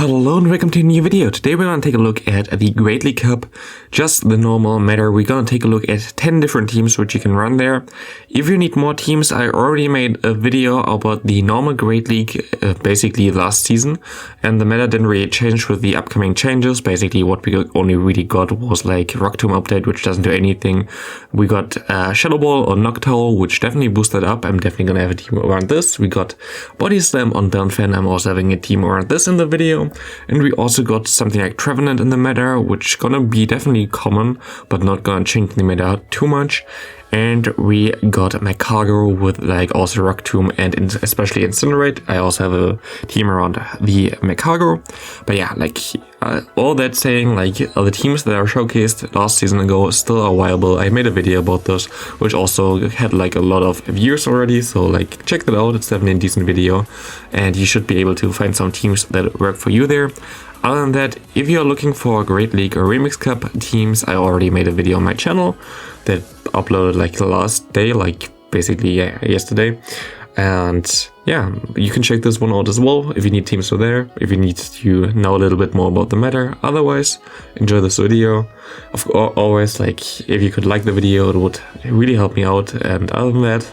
Hello and welcome to a new video. Today we're going to take a look at the Great League Cup, just the normal meta. We're going to take a look at 10 different teams which you can run there. If you need more teams, I already made a video about the normal Great League, basically last season, and the meta didn't really change with the upcoming changes. Basically what we only really got was like Rock Tomb update, which doesn't do anything. We got Shadow Ball or Noctowl, which definitely boosted up. I'm definitely going to have a team around this. We got Body Slam on Fan. I'm also having a team around this in the video. And we also got something like Trevenant in the meta, which gonna be definitely common, but not gonna change the meta too much. And we got Macago with like also Rock Tomb and especially Incinerate. I also have a team around the Macago. But yeah, like all that saying, like the teams that are showcased last season ago still are viable. I made a video about those, which also had like a lot of views already. So like check that out. It's definitely a decent video, and you should be able to find some teams that work for you there. Other than that, if you're looking for Great League or Remix Cup teams, I already made a video on my channel that uploaded like the last day, like basically yesterday. And yeah, you can check this one out as well if you need teams for there, if you need to know a little bit more about the meta. Otherwise, enjoy this video. Of course, always, like, if you could like the video, it would really help me out. And other than that,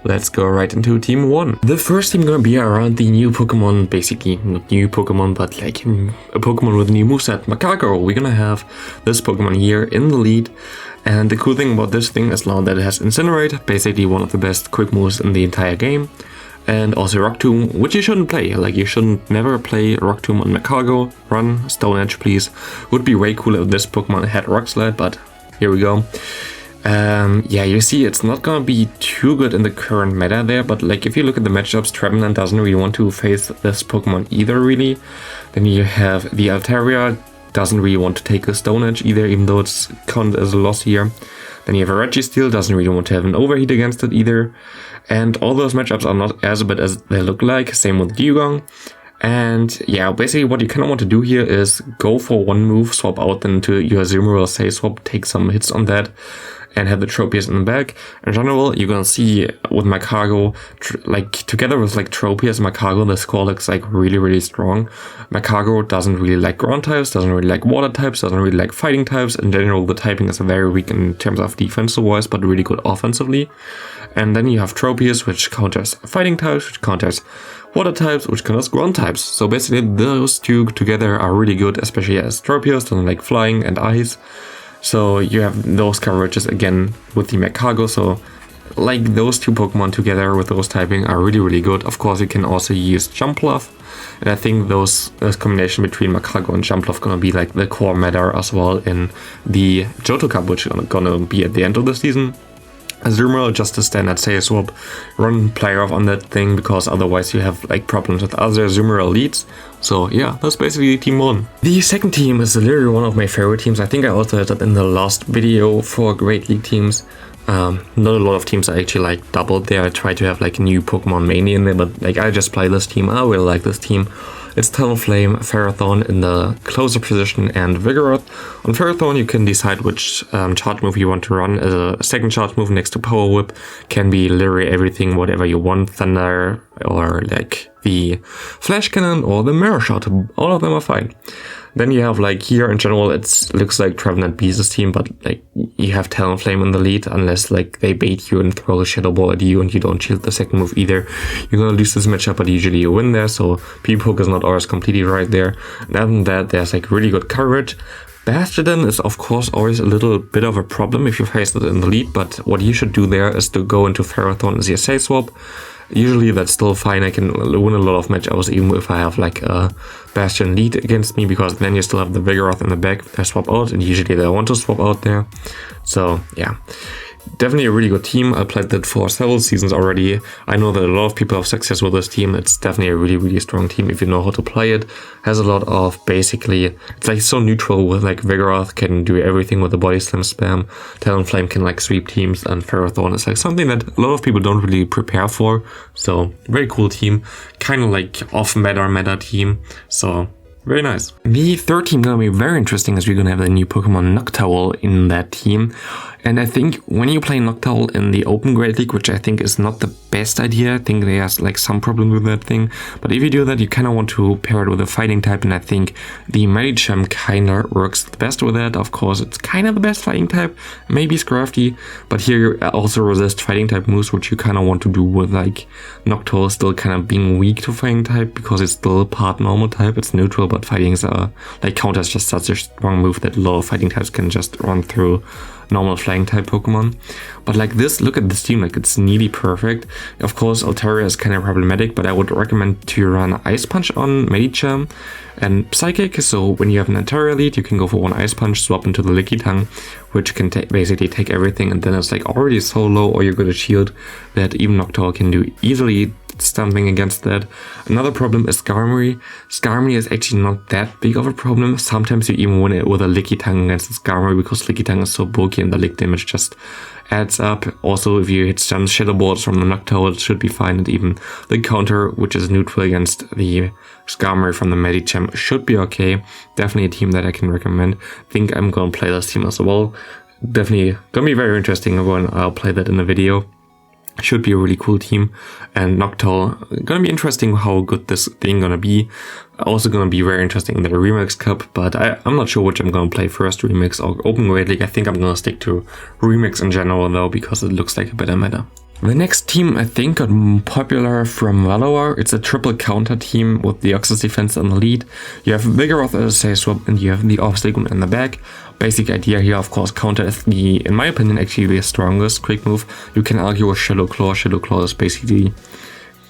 let's go right into Team 1. The first team gonna be around the new Pokemon, basically not new Pokemon, but like a Pokemon with a new moveset, Macago. We're gonna have this Pokemon here in the lead. And the cool thing about this thing is now that it has Incinerate, basically one of the best quick moves in the entire game. And also Rock Tomb, which you shouldn't play. Like, you shouldn't never play Rock Tomb on Macago. Run Stone Edge, please. Would be way cooler if this Pokemon had Rock Slide, but here we go. Yeah, you see, it's not gonna be too good in the current meta there, but like if you look at the matchups, Trevenant doesn't really want to face this Pokemon either, really. Then you have the Altaria, doesn't really want to take a Stone Edge either, even though it's counted as a loss here. Then you have a Registeel, doesn't really want to have an Overheat against it either. And all those matchups are not as bad as they look like, same with Dewgong. And yeah, basically what you kind of want to do here is go for one move, swap out into your Azumarill, say swap, take some hits on that, and have the Tropius in the back. In general, you're gonna see with Macago, like together with like Tropius and Macago, the score looks like really strong. Macago doesn't really like ground types, doesn't really like water types, doesn't really like fighting types. In general, the typing is very weak in terms of defensive wise, but really good offensively. And then you have Tropius, which counters fighting types, which counters water types, which counters ground types. So basically those two together are really good, especially as Tropius doesn't like flying and ice. So you have those coverages again with the Macago. So like those two Pokemon together with those typing are really good. Of course, you can also use Jumpluff. And I think those combination between Macago and Jumpluff gonna be like the core meta as well in the Johto Cup, which is gonna be at the end of the season. Azumarill, just a standard say swap, run player off on that thing, because otherwise you have like problems with other Azumarill leads. So yeah, that's basically Team 1. The second team is literally one of my favorite teams. I think I also had that in the last video for Great League teams. Not a lot of teams are actually like doubled there. I try to have like new Pokemon mainly in there, but like I just play this team. I really like this team. It's Talonflame, Ferrothorn in the closer position, and Vigoroth. On Ferrothorn, you can decide which charge move you want to run. As a second charge move next to Power Whip, can be literally everything, whatever you want. Thunder, or like the Flash Cannon, or the Mirror Shot. All of them are fine. Then you have like here in general, it looks like Trevenant beats this team, but like you have Talonflame in the lead unless like they bait you and throw a Shadow Ball at you and you don't shield the second move either. You're gonna lose this matchup, but usually you win there, so P-Poke is not always completely right there. And other than that, there's like really good coverage. Bastiodon is of course always a little bit of a problem if you face it in the lead, but what you should do there is to go into Ferrothorn as your say swap. Usually that's still fine. I can win a lot of matchups even if I have like a Bastion lead against me, because then you still have the Vigoroth in the back if I swap out, and usually they want to swap out there. So yeah, definitely a really good team. I played that for several seasons already. I know that a lot of people have success with this team. It's definitely a really strong team if you know how to play it. Has a lot of basically, it's like so neutral with like Vigoroth can do everything with the Body Slam spam. Talonflame can like sweep teams, and Ferrothorn is like something that a lot of people don't really prepare for. So very cool team, kind of like off meta team. So very nice. The third team gonna be very interesting, as we're gonna have the new Pokemon Noctowl in that team. And I think when you play Noctowl in the Open Great League, which I think is not the best idea, I think there's like some problem with that thing. But if you do that, you kind of want to pair it with a fighting type, and I think the Medicham kind of works the best with that. Of course, it's kind of the best fighting type, maybe Scrafty, but here you also resist fighting type moves, which you kind of want to do with like Noctowl still kind of being weak to fighting type, because it's still part normal type, it's neutral, but fighting's like counter is just such a strong move that a lot of fighting types can just run through normal flying type Pokemon. But like this, look at this team, like it's nearly perfect. Of course, Altaria is kind of problematic, but I would recommend to run Ice Punch on Medicham and Psychic. So when you have an Altaria lead, you can go for one Ice Punch, swap into the Lickitung, which can basically take everything, and then it's like already so low, or you're good at shield, that even Noctowl can do easily something against that. Another problem is Skarmory. Skarmory is actually not that big of a problem. Sometimes you even win it with a Lickitung against the Skarmory, because Lickitung is so bulky and the lick damage just adds up. Also, if you hit some Shadow Balls from the Noctowl, it should be fine, and even the counter, which is neutral against the Skarmory from the Medicham, should be okay. Definitely a team that I can recommend. I think I'm gonna play this team as well. Definitely gonna be very interesting when I'll play that in the video. Should be a really cool team. And Noctowl, gonna be interesting how good this thing gonna be. Also gonna be very interesting in the Remix Cup, but I'm not sure which I'm gonna play first, Remix or Open Great League. I think I'm gonna stick to Remix in general though, because it looks like a better meta. The next team I think got popular from Valuar. It's a triple counter team with the Deoxys defense on the lead. You have Vigoroth as a Say Swap, and you have the Obstagoon in the back. Basic idea here, of course, counter is in my opinion, actually the strongest quick move. You can argue with Shadow Claw. Shadow Claw is basically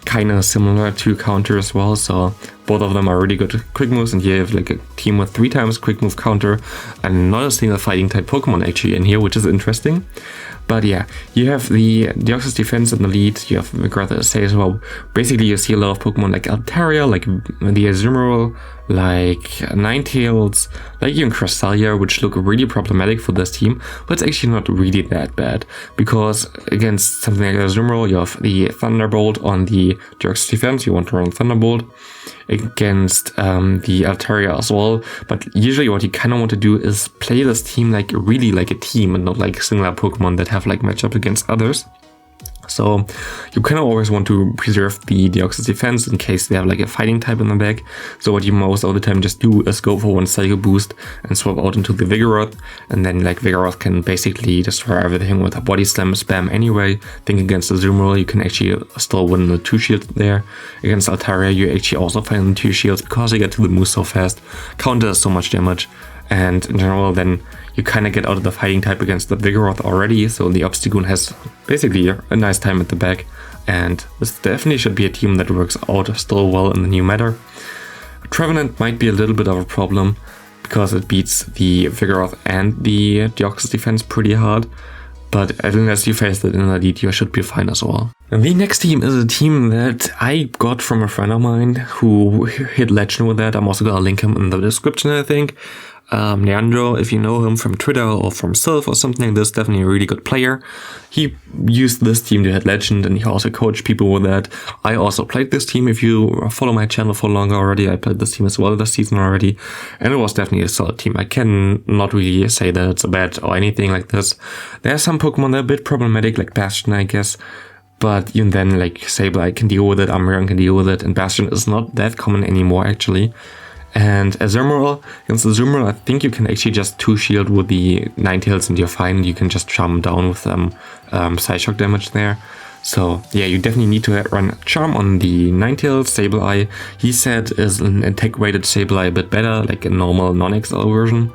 kind of similar to counter as well, so both of them are really good quick moves, and here you have like a team with 3 times quick move counter and not a single fighting type Pokemon actually in here, which is interesting. But yeah, you have the Deoxys defense in the lead, you have Vigoroth Say as well. Basically you see a lot of Pokemon like Altaria, like the Azumarill, like Ninetales, like even Cresselia, which look really problematic for this team, but it's actually not really that bad, because against something like Azumarill, you have the Thunderbolt on the Deoxys defense, you want to run Thunderbolt. Against the Altaria as well, but usually what you kind of want to do is play this team like really like a team and not like singular Pokemon that have like matchup against others. So you kind of always want to preserve the Deoxys defense in case they have like a fighting type in the back. So what you most of the time just do is go for one Psycho Boost and swap out into the Vigoroth, and then like Vigoroth can basically destroy everything with a Body Slam spam anyway. I think against the Azumarill you can actually still win the 2 shields there. Against Altaria you actually also find the 2 shields because you get to the move so fast. Counter is so much damage, and in general then you kind of get out of the fighting type against the Vigoroth already, so the Obstagoon has basically a nice time at the back, and this definitely should be a team that works out still well in the new meta. Trevenant might be a little bit of a problem, because it beats the Vigoroth and the Deoxys defense pretty hard, but unless you face that in the lead, you should be fine as well. And the next team is a team that I got from a friend of mine who hit Legend with that. I'm also gonna link him in the description, I think. Leandro, if you know him from Twitter or from Sylph or something like this, definitely a really good player. He used this team to hit Legend, and he also coached people with that. I also played this team. If you follow my channel for longer already, I played this team as well this season already, and it was definitely a solid team. I can not really say that it's a bad or anything like this. There are some Pokemon that are a bit problematic, like Bastion, I guess. But even then, like Sableye can deal with it, Umbreon can deal with it, and Bastion is not that common anymore actually. And Azumarill, against Azumarill, I think you can actually just 2 shield with the Ninetales and you're fine. You can just charm down with Psyshock damage there. So yeah, you definitely need to run Charm on the Ninetales. Sableye, he said, is an attack weighted Sableye a bit better, like a normal non-XL version.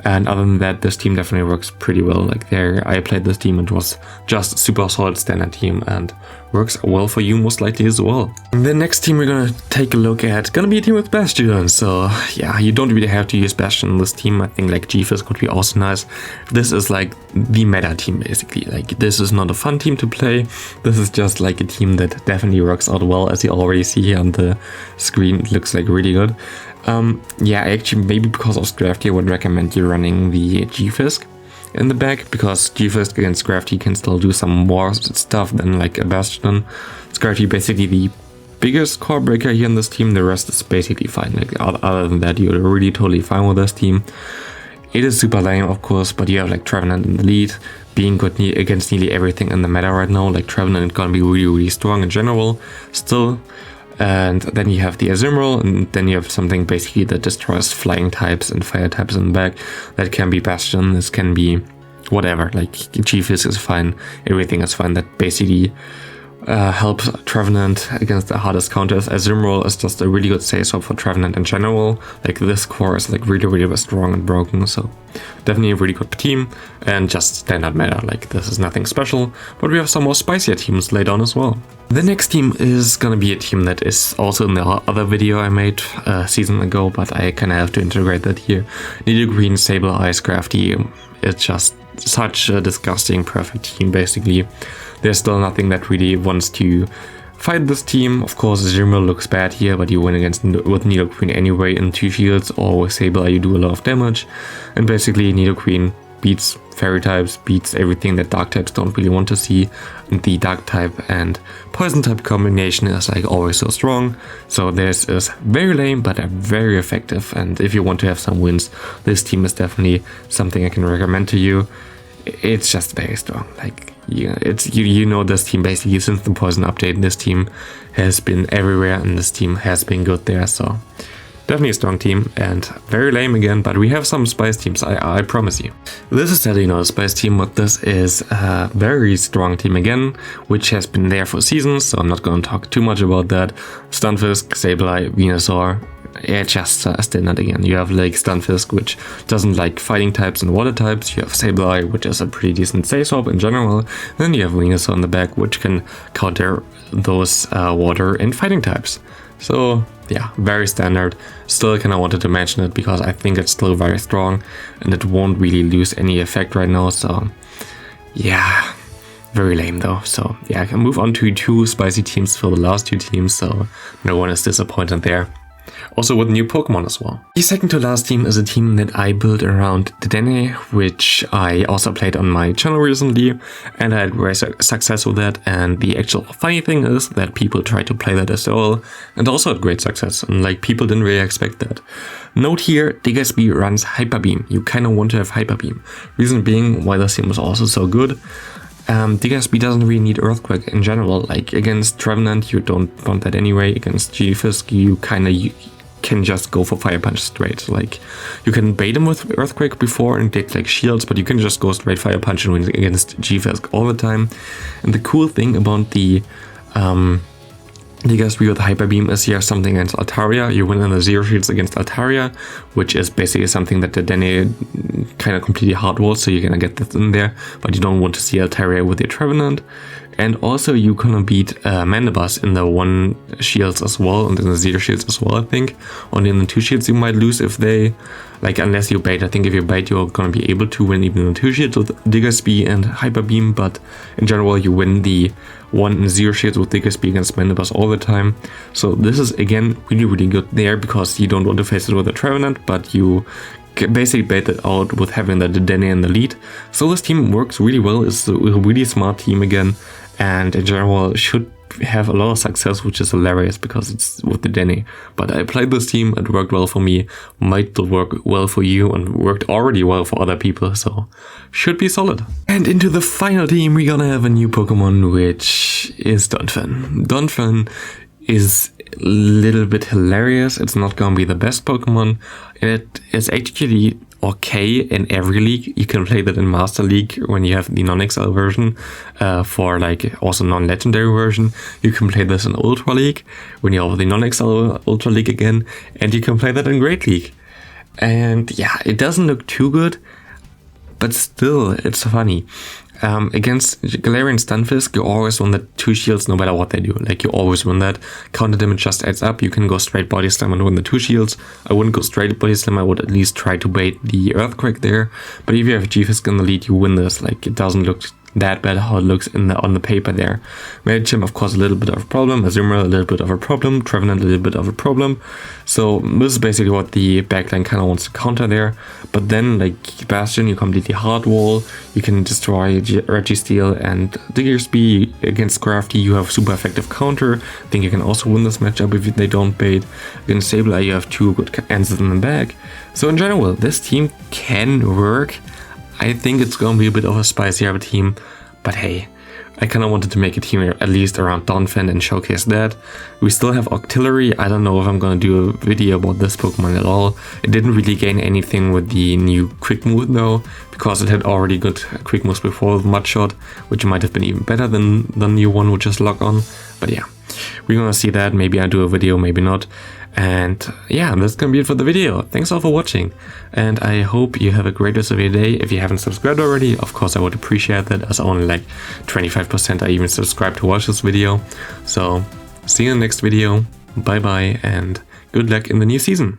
And other than that, this team definitely works pretty well. Like there, I played this team, it was just super solid standard team and works well for you most likely as well. And the next team we're gonna take a look at, gonna be a team with Bastion. So yeah, you don't really have to use Bastion in this team. I think like G-Fizz could be also nice. This is like the meta team basically. Like this is not a fun team to play. This is just like a team that definitely works out well, as you already see here on the screen. It looks like really good. Yeah, actually maybe because of Scrafty I would recommend you running the G-Fisk in the back, because G-Fisk against Scrafty can still do some more stuff than like a Bastion. Scrafty basically the biggest core breaker here in this team, the rest is basically fine. Like other than that, you're really totally fine with this team. It is super lame of course, but you have like Trevenant in the lead, being good against nearly everything in the meta right now. Like Trevenant gonna be really strong in general still. And then you have the Azumarill, and then you have something basically that destroys flying types and fire types in the back. That can be Bastion, this can be whatever, like G-Fizz is fine, everything is fine. That basically helps Trevenant against the hardest counters. Azumarill is just a really good save-swap for Trevenant in general. Like this core is like really strong and broken, so definitely a really good team and just standard meta. Like this is nothing special, but we have some more spicier teams later on as well. The next team is gonna be a team that is also in the other video I made a season ago, but I kinda have to integrate that here. Nidoqueen, Sableye, Crafty. It's just such a disgusting perfect team basically. There's still nothing that really wants to fight this team. Of course, Azumarill looks bad here, but you win with Nidoqueen anyway in 2 shields, or with Sableye you do a lot of damage. And basically Nidoqueen beats fairy types, beats everything that dark types don't really want to see. And the dark type and poison type combination is like always so strong. So this is very lame, but very effective. And if you want to have some wins, this team is definitely something I can recommend to you. It's just very strong. Like you know this team basically since the poison update. This team has been everywhere, and this team has been good there. So definitely a strong team and very lame again, but we have some spice teams, I promise you. This is certainly not a spice team, but this is a very strong team again, which has been there for seasons, so I'm not going to talk too much about that. Stunfisk, Sableye, Venusaur. Yeah, just standard again. You have like Stunfisk, which doesn't like fighting types and water types. You have Sableye, which is a pretty decent save-swap in general. Then you have Venusaur in the back, which can counter those water and fighting types. So yeah, very standard. Still kind of wanted to mention it because I think it's still very strong and it won't really lose any effect right now. So yeah, very lame though. So yeah, I can move on to 2 spicy teams for the last 2 teams, so no one is disappointed there. Also with new Pokemon as well. The second to last team is a team that I built around Dedenne, which I also played on my channel recently, and I had great success with that. And the actual funny thing is that people tried to play that as well, and also had great success, and like people didn't really expect that. Note here, Diggersby runs Hyper Beam. You kind of want to have Hyper Beam. Reason being why this team was also so good. Diggersby doesn't really need Earthquake in general. Like against Trevenant you don't want that anyway. Against G-Fisk you can just go for Fire Punch straight. Like you can bait him with Earthquake before and take like shields, but you can just go straight Fire Punch and win against G-Fisk all the time. And the cool thing about the Diggersby with Hyper Beam is you have something against Altaria. You win in the 0 shields against Altaria, which is basically something that the Dedenne kind of completely hardwalls, so you're gonna get this in there, but you don't want to see Altaria with your Trevenant. And also you can beat Mandibuzz in the 1 shields as well, and in the 0 shields as well, I think. Only in the 2 shields you might lose if they, like unless you bait. I think if you bait you're gonna be able to win even in the 2 shields with Diggersby and Hyper Beam, but in general you win the 1 and 0 shields with Diggersby against Mandibuzz all the time. So this is again really good there, because you don't want to face it with a Trevenant, but you basically bait it out with having the Dedenne in the lead. So this team works really well. It's a really smart team again, and in general should have a lot of success, which is hilarious because it's with the Dedenne. But I played this team, it worked well for me, might work well for you, and worked already well for other people, so should be solid. And into the final team we're gonna have a new Pokemon, which is Donphan. Donphan is a little bit hilarious. It's not gonna be the best Pokemon. It is actually okay in every league. You can play that in Master League when you have the non-XL version, for like also non-legendary version. You can play this in Ultra League when you have the non-XL Ultra League again, and you can play that in Great League. And yeah, it doesn't look too good, but still it's funny. Against Galarian Stunfisk, you always win the 2 shields no matter what they do. Like you always win that. Counter damage just adds up. You can go straight Body Slam and win the 2 shields. I wouldn't go straight Body Slam. I would at least try to bait the Earthquake there. But if you have G-Fisk in the lead, you win this. Like it doesn't look that bad how it looks on the paper there. Medicham, of course, a little bit of a problem. Azumarill, a little bit of a problem. Trevenant, a little bit of a problem. So this is basically what the backline kind of wants to counter there. But then, like Bastion, you completely hardwall. You can destroy Registeel and Diggersby. Against Crafty, you have super effective counter. I think you can also win this matchup if they don't bait. Against Sableye, you have 2 good answers in the back. So in general, this team can work. I think it's gonna be a bit of a spicier team, but hey, I kind of wanted to make a team at least around Donphan and showcase that. We still have Octillery. I don't know if I'm going to do a video about this Pokemon at all. It didn't really gain anything with the new Quick Move though, because it had already good Quick Moves before with Mudshot, which might have been even better than the new one with just Lock On. But yeah, we're going to see that. Maybe I do a video, maybe not. And yeah, that's gonna be it for the video. Thanks all for watching, and I hope you have a great rest of your day. If you haven't subscribed already, of course I would appreciate that, as only like 25% are even subscribed to watch this video. So see you in the next video, bye bye, and good luck in the new season.